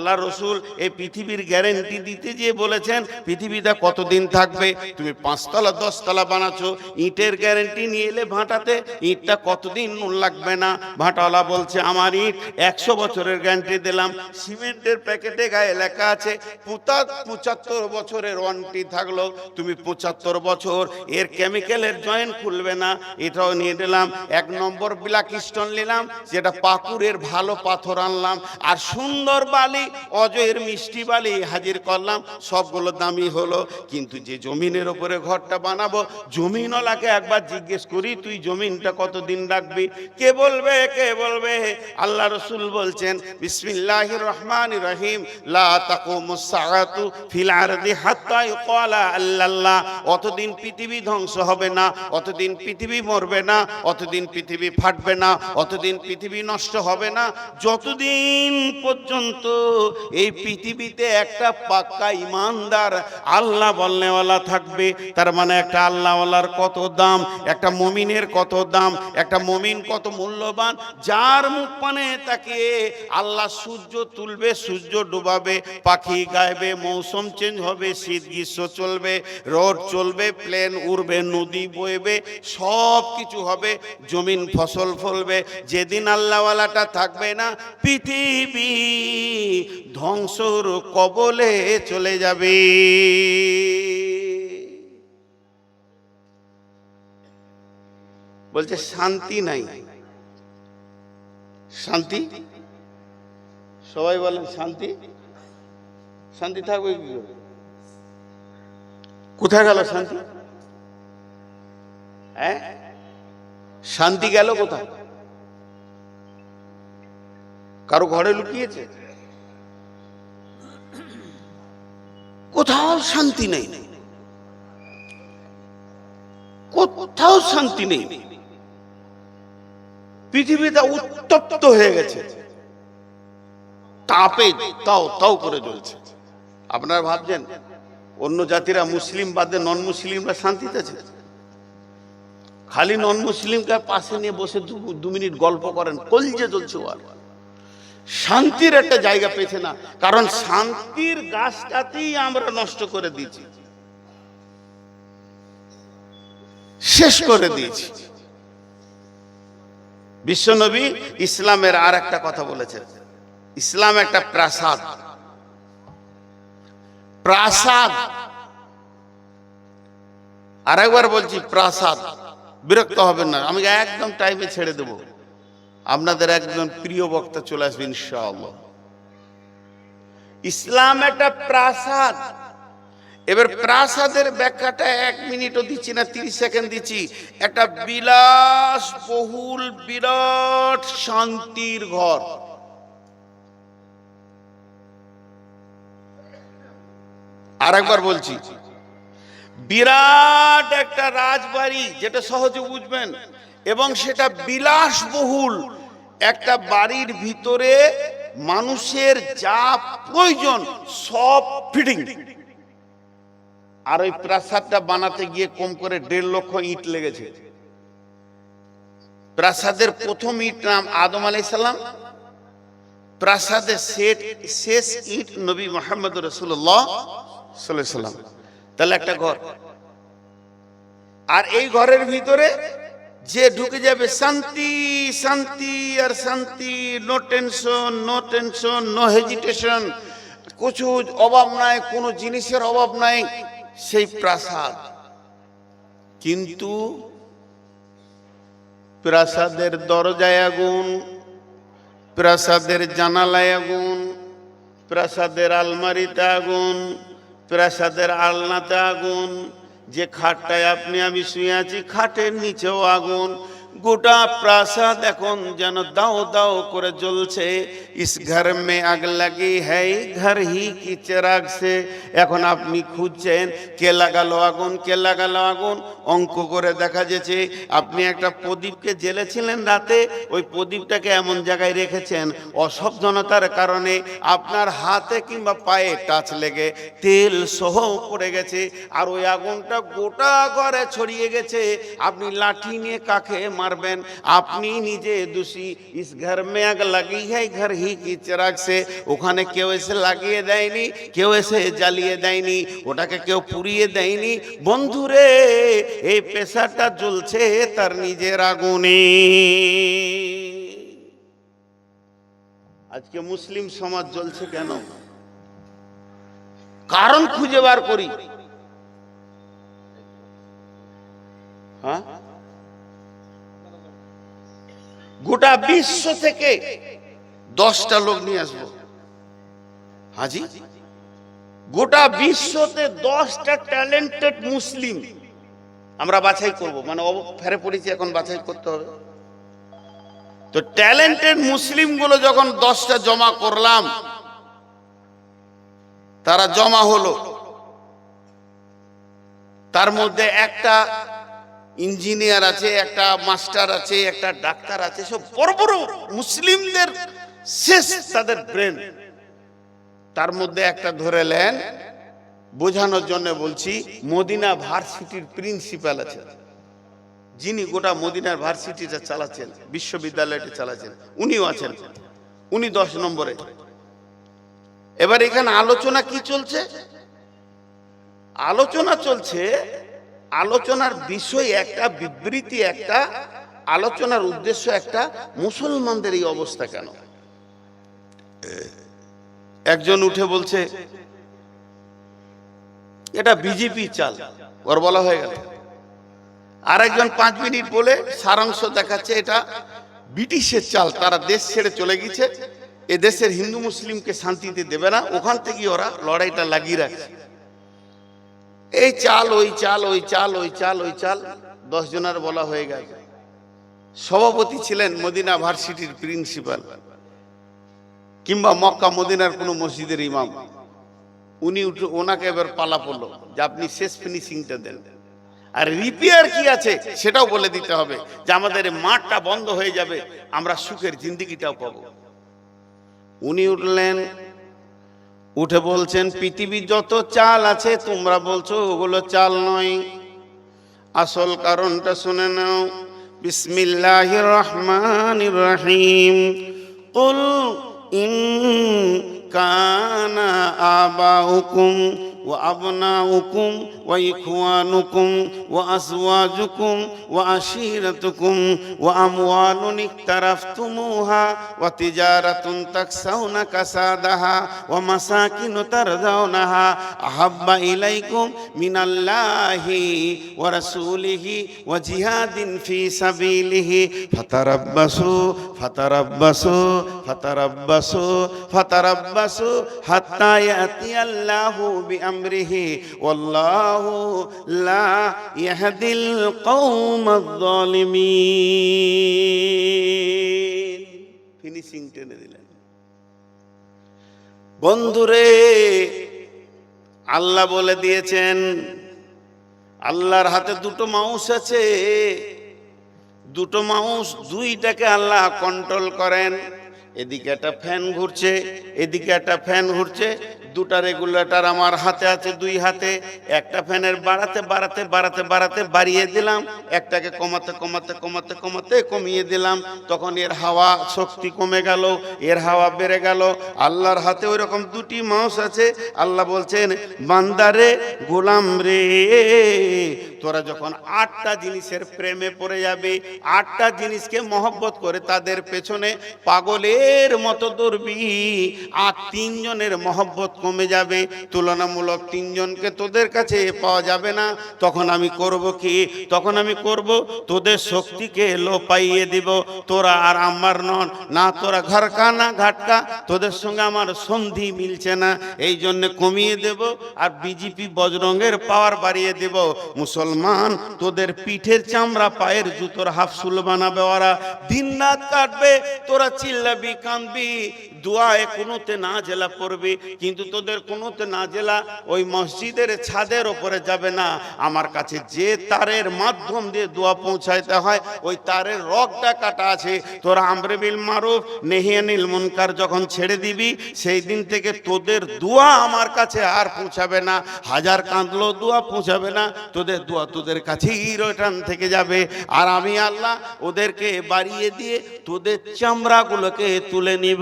আল্লাহ রসুল এই পৃথিবীর গ্যারেন্টি দিতে গিয়ে বলেছেন পৃথিবীটা কতদিন থাকবে। তুমি 5 তলা 10 তলা বানাচ্ছো, ইটের গ্যারেন্টি নিয়ে এলে ভাটাতে, ইটটা কতদিন লাগবে না। ভাটাওয়ালা বলছে আমার ইট 100 বছরের গ্যারেন্টি দিলাম। সিমেন্টের প্যাকেটে গায়ে লেখা আছে 75 বছরের ওয়ারেন্টি থাকলো, তুমি 75 বছর এর কেমিক্যালের জয়েন্ট খুলবে না। এটাও নিয়ে নিলাম। 1 নম্বর ব্ল্যাক স্টোন নিলাম, যেটা পাকুড়ের ভালো পাথর আনলাম, আর সুন্দর বালি, অজয়ের মিষ্টি বালি হাজির করলাম। সবগুলো দামি হলো। কিন্তু যে জমিনের উপরে ঘরটা বানাবো, জমিনওয়ালাকে একবার জিজ্ঞেস করি তুই জমিনটা কতদিন রাখবি। কে বলবে, কে বলবে? আল্লাহ রসুল বলছেন বিসমিল্লাহির রহমানির রহিম, লা তাকুমুস সাআতু ফিল আরদি হাত্তা ইউকালা আল্লাল্লাহ। অতদিন পৃথিবী ধ্বংস হবে না, অতদিন পৃথিবী মরবে না, অতদিন পৃথিবী ফাটবে না, অতদিন পৃথিবী নষ্ট হবে না, যতদিন পর্যন্ত এই পৃথিবীতে একটা পাক্কা ইমানদার আল্লাহ বলনেওয়ালা থাকবে। তার মানে একটা আল্লাহওয়ালার কত দাম, একটা মুমিনের কত দাম, একটা মুমিন কত মূল্যবান, যার মুখ পানে তাকিয়ে আল্লাহ সূর্য তুলবে, সূর্য ডুবাবে, পাখি গাইবে, মৌসুম চেঞ্জ হবে, শীত গ্রীষ্ম চলবে, রোড চলবে, প্লেন উড়বে, নদী বইবে, সব কিছু হবে, জমিন ফসল ফলবে। যেদিন আল্লাহওয়ালাটা থাকবে না, পৃথিবী ধ্বংসর কবলে চলে যাবে। বলছে শান্তি নাই। শান্তি, সবাই বলেন শান্তি। শান্তি থাকবে কি করে? কোথায় গেল শান্তি? হ্যাঁ, শান্তি গেল কোথায়? কারো ঘরে লুকিয়েছে? কোথাও শান্তি নেই, কোথাও শান্তি নেই। পৃথিবীটা উত্তপ্ত হয়ে গেছে, তাপে তাও তাও করে জ্বলছে। আপনারা ভাবছেন অন্য জাতিরা মুসলিম বাদে নন মুসলিমরা শান্তিতে আছে? খালি নন মুসলিমকে পাশে নিয়ে বসে 2 মিনিট গল্প করেন, কলজে জ্বলছে। আর শান্তির একটা জায়গা পেয়েছে না, কারণ শান্তির গাছটাতেই আমরা নষ্ট করে দিয়েছি, শেষ করে দিয়েছি। বিশ্বনবী ইসলামের আর একটা কথা বলেছেন, ইসলাম একটা প্রাসাদ। প্রাসাদ, আর একবার বলছি প্রাসাদ, বিরক্ত হবেন না, আমি একদম টাইমে ছেড়ে দেব। আপনাদের একজন প্রিয় বক্তা চলে আসবে ইনশাআল্লাহ। ইসলাম একটা প্রাসাদ। এবার প্রাসাদের ব্যাখ্যাটা 1 মিনিটও দিচ্ছি না, 30 সেকেন্ড দিচ্ছি। একটা বিলাসবহুল বিরাট শান্তির ঘর। আর একবার বলছি, বিরাট একটা রাজবাড়ি, যেটা সহজে বুঝবেন, এবং সেটা বিলাসবহুল একটা বাড়ির ভিতরে মানুষের যা প্রয়োজন সব ফিটিং। আর ওই প্রাসাদটা বানাতে গিয়ে কম করে 1.5 লক্ষ ইট লেগেছে। প্রাসাদের প্রথম ইট নাম আদম আলাইহিস সালাম, প্রাসাদের শেষ ইট নবী মুহাম্মদ রাসূলুল্লাহ সাল্লাল্লাহু আলাইহি সাল্লাম। তাহলে একটা ঘর, আর এই ঘরের ভিতরে যে ঢুকে যাবে শান্তি, শান্তি আর শান্তি, no tension, no tension, no hesitation, কিছু অভাব নাই, কোনো জিনিসের অভাব নাই, সেই প্রাসাদ। কিন্তু প্রাসাদের দরজায় আগুন, প্রাসাদের জানালায় আগুন, প্রাসাদের আলমারিতে আগুন, প্রাসাদের আলনাতে আগুন, যে খাটটায় আপনি আমি শুয়ে আছি খাটের নিচেও আগুন। গোটা প্রাসাদ এখন যেন দাও দাও করে জ্বলছে। ইস ঘর মে আগ লাগি হ্যায় ঘর হি কি চিরাগ সে। এখন আপনি খুঁজছেন কে লাগালো আগুন, কে লাগালো আগুন। অঙ্ক করে দেখা যাচ্ছে আপনি একটা প্রদীপকে জ্বেলেছিলেন রাতে, ওই প্রদীপটাকে এমন জায়গায় রেখেছেন অসাবধানতার কারণে আপনার হাতে কিংবা পায়ে টাচ লেগে তেল সহ পড়ে গেছে, আর ওই আগুনটা গোটা ঘরে ছড়িয়ে গেছে। আপনি লাঠি নিয়ে কাকে মারবেন, আপনি নিজে দোষী। ইস ঘর মে আগ লাগি হ্যায় ঘর হি কি চিরাগ সে, ওখানে কেউ এসে লাগিয়ে দেয়নি, কেউ এসে জ্বালিয়ে দেয়নি, ওটাকে কেউ পুড়িয়ে দেয়নি। বন্ধুরে, এই পেশাটা জ্বলছে তার নিজের আগুনে। আজকে মুসলিম সমাজ জ্বলছে কেন? কারণ খুঁজে বার করি। হ্যাঁ, গোটা বিশ্ব থেকে 10টা লোক নিয়ে আসবো। হাজি, গোটা বিশ্বতে 10টা ট্যালেন্টেড মুসলিম আমরা বাছাই করব, মানে ফেরে পড়েছি, এখন বাছাই করতে হবে। তো ট্যালেন্টেড মুসলিম গুলো যখন 10টা জমা করলাম, তারা জমা হলো, তার মধ্যে একটা ইঞ্জিনিয়ার আছে, একটা মাস্টার আছে, একটা ডাক্তার আছে, সব বড় বড় মুসলিমদের শেষ তাদের ব্রেন। তার মধ্যে একটা ধরেলেন, বোঝানোর জন্য বলছি, মদিনা ভার্সিটির প্রিন্সিপাল আছে, যিনি গোটা মদিনার ভার্সিটিটা চালাচ্ছেন, বিশ্ববিদ্যালয়টা চালাচ্ছেন, উনিও আছেন, উনি 10 নম্বরে। এবার এখানে আলোচনা কি চলছে? আলোচনা চলছে, আলোচনার বিষয় একটা, বিবৃতি একটা, আলোচনার উদ্দেশ্য একটা, মুসলমানদের এই অবস্থা কেন? একজন উঠে বলছে এটা বিজেপি চাল, ওর বলা হয়ে গেল। আর একজন 5 মিনিট বলে সারাংশ দেখাচ্ছে এটা ব্রিটিশের চাল, তারা দেশ ছেড়ে চলে গেছে, এ দেশের হিন্দু মুসলিমকে শান্তিতে দেবে না, ওখান থেকে ওরা লড়াইটা লাগিয়ে রাখছে। এই চাল, ওই চাল, ওই চাল, ওই চাল, ওই চাল, 10 জনের বলা হয়ে গেল। সভাপতি ছিলেন মদিনা ভার্সিটির প্রিন্সিপাল, কিংবা মক্কা মদিনার কোনো মসজিদের ইমাম। উনি উঠে, ওনাকে এবার পালা পড়লো যে আপনি শেষ ফিনিশিংটা দেন, আর রিপেয়ার কি আছে সেটাও বলে দিতে হবে, যে আমাদের মাঠটা বন্ধ হয়ে যাবে, আমরা সুখের জিন্দেগিটাও পাবো। উনি উঠলেন, উঠে বলছেন পৃথিবীর যত চাল আছে তোমরা বলছো ওগুলো চাল নয়, আসল কারণটা শুনে নাও। বিসমিল্লাহির রহমানির রহিম। কুল ইন কানা আবাউকুম ওয়া আবনাউকুম ওয়া ইখওয়ানুকুম ওয়া আজওয়াজুকুম ওয়া আশীরাতুকুম ওয়া আমওয়ালুন ইকতারাফতুমুহা ওয়া তিজারাতুন তাকসাউনা কাসাদাহা ওয়া মাসাকিনু তারজাউনাহা আহাব্বা ইলাইকুম মিনাল্লাহি ওয়া রাসূলিহি ওয়া জিহাদিন ফি সাবিলিহি ফাতারাব্বাসু ফাতারাব্বাসু ফাতারাব্বাসু ফাতারাব্বাসু হাত্তা ইয়াতিয়াল্লাহু বিআমরিহি ওয়াল্লাহু লা ইয়াহদিল কওমায যালিমিন। ফিনিশিং টেনে দিলেন। বন্ধুরে, আল্লাহ বলে দিয়েছেন, আল্লাহর হাতে 2টো মাউস আছে, 2টো মাউস, 2টাকে আল্লাহ কন্ট্রোল করেন। এদিকে একটা ফ্যান ঘুরছে, এদিকে একটা ফ্যান ঘুরছে, 2টা রেগুলেটর আমার হাতে আছে, 2 হাতে। একটা ফ্যানের বাড়াতে বাড়াতে বাড়াতে বাড়াতে বাড়িয়ে দিলাম, একটাকে কমাতে কমাতে কমাতে কমাতে কমিয়ে দিলাম, তখন এর হাওয়া শক্তি কমে গেল, এর হাওয়া বেড়ে গেল। আল্লাহর হাতে ওই রকম 2টি মাউস আছে। আল্লাহ বলছেন, বান্দারে, গোলাম রে, তোরা যখন 8টা জিনিসের প্রেমে পড়ে যাবে, 8টা জিনিসকে মহব্বত করে তাদের পেছনে পাগলের মতো দৌড়বি, আর 3 জনের মহব্বত কমে যাবে, তুলনামূলক 3 জনকে তোদের কাছে পাওয়া যাবে না। তখন আমি করব কি? তখন আমি করব তোদের শক্তিকে লোপাইয়ে দিব। তোরা আর আমার নন, না তোরা ঘরকা না ঘাটকা, তোদের সঙ্গে আমার সন্ধি মিলছে না, এই জন্য কমিয়ে দেব, আর বিজেপি বজরঙ্গের পাওয়ার বাড়িয়ে দেব। মুসলমান, তোদের পিঠের চামড়া পায়ের জুতোর হাফসুল বানাবে ওরা, দিন রাত কাটবে, তোরা চিল্লাবি কাঁদবি, দোয়ায়ে কুনুতে নাজেলা পড়বি, কিন্তু তোদের কুনুতে নাজেলা ওই মসজিদের ছাদের ওপরে যাবে না। আমার কাছে যে তারের মাধ্যম দিয়ে দোয়া পৌঁছাইতে হয়, ওই তারের রগটা কাটা আছে। তোরা আমরে বিল মারুফ নেহি আনিল মুনকার যখন ছেড়ে দিবি, সেই দিন থেকে তোদের দোয়া আমার কাছে আর পৌঁছাবে না। হাজার কাঁদলো দোয়া পৌঁছাবে না, তোদের দোয়া দোয়া তোদের কাছেই রিটার্ন থেকে যাবে, আর আমি আল্লাহ ওদেরকে বাড়িয়ে দিয়ে তোদের চামড়াগুলোকে তুলে নিব।